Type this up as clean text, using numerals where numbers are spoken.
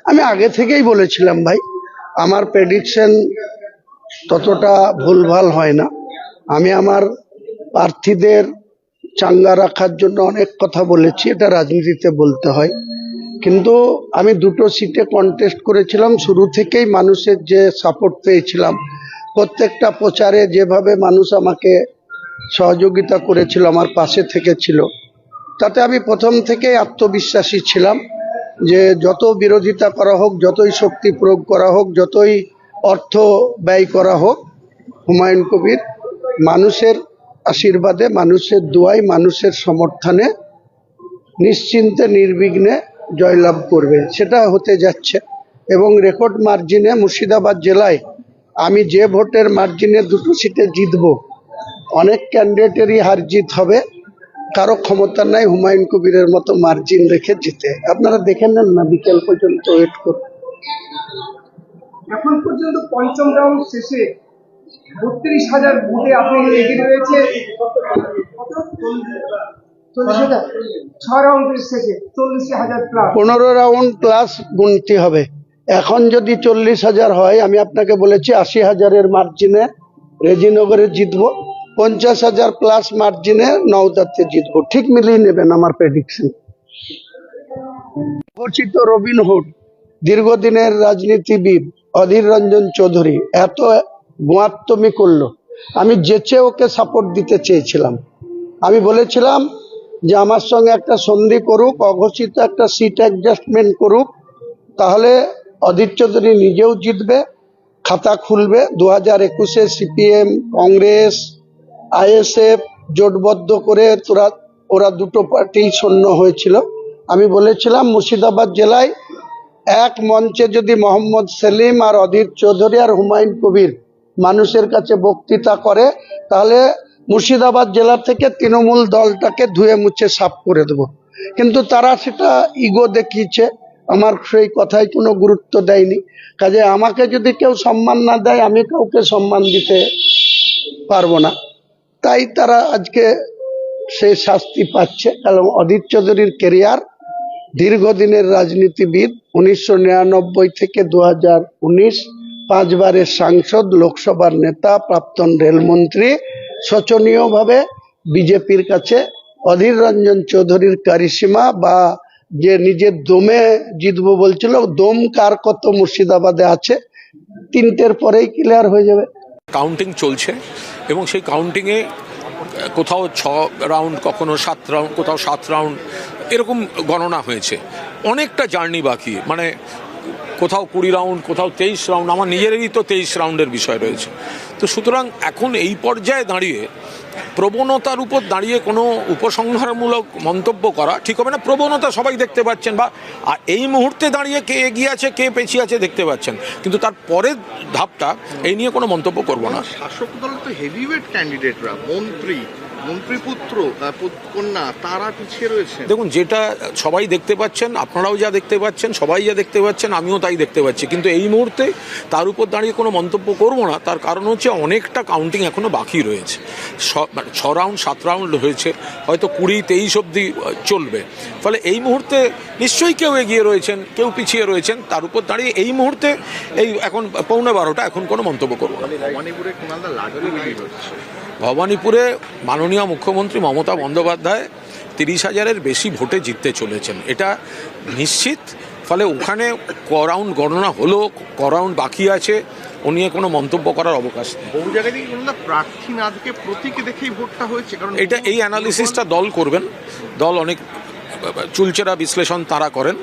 আমি আগে থেকেই বলেছিলাম ভাই, আমার প্রেডিকশন ততটা ভুলভাল হয় না। আমি আমার প্রার্থীদের চাঙ্গা রাখার জন্য অনেক কথা বলেছি, এটা রাজনীতিতে বলতে হয়। কিন্তু আমি দুটো সিটে কন্টেস্ট করেছিলাম, শুরু থেকেই মানুষের যে সাপোর্ট পেয়েছিলাম, প্রত্যেকটা প্রচারে যেভাবে মানুষ আমাকে সহযোগিতা করেছিল, আমার পাশে থেকেছিল, তাতে আমি প্রথম থেকেই আত্মবিশ্বাসী ছিলাম যে যত বিরোধিতা করা হোক, যতই শক্তি প্রয়োগ করা হোক, যতই অর্থ ব্যয় করা হোক, হুমায়ুন কবির মানুষের আশীর্বাদে, মানুষের দোয়ায়, মানুষের সমর্থনে নিশ্চিন্তে নির্বিঘ্নে জয়লাভ করবে, সেটা হতে যাচ্ছে। এবং রেকর্ড মার্জিনে মুর্শিদাবাদ জেলায় আমি যে ভোটের মার্জিনে দুটো সিটে জিতব, অনেক ক্যান্ডিডেটেরই হার জিত হবে, কারো ক্ষমতা নাই হুমায়ুন কবিরের মতো মার্জিন রেখে জিতে। আপনারা দেখে নেন না, বিকেল পর্যন্ত ওয়েট করুন। এখন পর্যন্ত পঞ্চম রাউন্ড শেষে ৩২,০০০ ভোটে আপনি এগিয়ে রয়েছে 6 রাউন্ডের শেষে 40,000 প্লাস। 15 রাউন্ড প্লাস গুনতি হবে। এখন যদি 40,000 হয়, আমি আপনাকে বলেছি 80,000-এর মার্জিনে রেজিনগরে জিতবো, 50,000 প্লাস মার্জিনে নওদাতে জিতবো। ঠিক মিলিয়ে নেবেন আমার প্রেডিকশন। ঘোষিত রবিনহুড দীর্ঘদিনের রাজনীতিবিদ অধীর রঞ্জন চৌধুরী এত গোয়াত্তমি করলো, আমি যেচে ওকে সাপোর্ট দিতে চেয়েছিলাম। আমি বলেছিলাম যে আমার সঙ্গে একটা সন্ধি করুক, অঘোষিত একটা সিট অ্যাডজাস্টমেন্ট করুক, তাহলে অধীর চৌধুরী নিজেও জিতবে, খাতা খুলবে। 2021-এ সিপিএম, কংগ্রেস, আইএসএফ জোটবদ্ধ করে ওরা দুটো পার্টি শূন্য হয়েছিল। আমি বলেছিলাম মুর্শিদাবাদ জেলায় এক মঞ্চে যদি মোহাম্মদ সেলিম আর অধীর চৌধুরী আর হুমায়ুন কবির মানুষের কাছে বক্তৃতা করে, তাহলে মুর্শিদাবাদ জেলা থেকে তৃণমূল দলটাকে ধুয়ে মুছে সাফ করে দেব। কিন্তু তারা সেটা ইগো দেখিয়েছে, আমার সেই কথায় কোনো গুরুত্ব দেয়নি। কাজে আমাকে যদি কেউ সম্মান না দেয়, আমি কাউকে সম্মান দিতে পারবো না। তাই তারা আজকে সেই শাস্তি পাচ্ছে। কারণ অধীর চৌধুরীর কেরিয়ার দীর্ঘদিনের রাজনীতিবিদ, 1999 থেকে 2019 5বারের সাংসদ, লোকসভার নেতা, প্রাক্তন রেলমন্ত্রী, শোচনীয়ভাবে বিজেপির কাছে অধীর রঞ্জন চৌধুরীর কারিশমা বা যে নিজের দমে জিতবো বলছিল, দম কার কত মুর্শিদাবাদে আছে, 3টের পরেই ক্লিয়ার হয়ে যাবে। কাউন্টিং চলছে এবং সেই কাউন্টিংয়ে কোথাও 6 রাউন্ড, কখনো 7 রাউন্ড, কোথাও 7 রাউন্ড এরকম গণনা হয়েছে। অনেকটা জার্নি বাকি, মানে কোথাও 20 রাউন্ড, কোথাও 23 রাউন্ড, আমার নিজেরই তো 23 রাউন্ডের বিষয় রয়েছে। তো সুতরাং এখন এই পর্যায়ে দাঁড়িয়ে প্রবণতার উপর দাঁড়িয়ে কোনো উপসংহারমূলক মন্তব্য করা ঠিক হবে না। প্রবণতা সবাই দেখতে পাচ্ছেন, বা এই মুহূর্তে দাঁড়িয়ে কে এগিয়ে আছে কে পেছিয়ে আছে দেখতে পাচ্ছেন, কিন্তু তার পরের ধাপটা এই নিয়ে কোনো মন্তব্য করব না। শাসক দলের তো হেভিওয়েট ক্যান্ডিডেটরা, মন্ত্রীপুত্র কন্যা, তারা পিছিয়ে রয়েছে। দেখুন, যেটা সবাই দেখতে পাচ্ছেন, আপনারাও যা দেখতে পাচ্ছেন, সবাই যা দেখতে পাচ্ছেন, আমিও তাই দেখতে পাচ্ছি। কিন্তু এই মুহূর্তে তার উপর দাঁড়িয়ে কোনো মন্তব্য করব না। তার কারণ হচ্ছে অনেকটা কাউন্টিং এখনও বাকি রয়েছে। 6 রাউন্ড 7 রাউন্ড হয়েছে, হয়তো 20-23 অবধি চলবে। ফলে এই মুহূর্তে নিশ্চয়ই কেউ এগিয়ে রয়েছেন, কেউ পিছিয়ে রয়েছেন। তার উপর দাঁড়িয়ে এই মুহূর্তে এই এখন 11:15 এখন কোনো মন্তব্য করব না। ভবানীপুরে মাননীয় মুখ্যমন্ত্রী মমতা বন্দ্যোপাধ্যায় 30,000-এর বেশি ভোটে জিততে চলেছেন, এটা নিশ্চিত। ফলে ওখানে ক রাউন্ড গণনা হলো, ক রাউন্ড বাকি আছে, ও নিয়ে কোনো মন্তব্য করার অবকাশ নেই। বহু জায়গায় প্রার্থী না দেখে প্রতীকে দেখেই ভোটটা হয়েছে, কারণ এটা এই অ্যানালিসিসটা দল করবেন। দল অনেক চুলচেরা বিশ্লেষণ তারা করেন।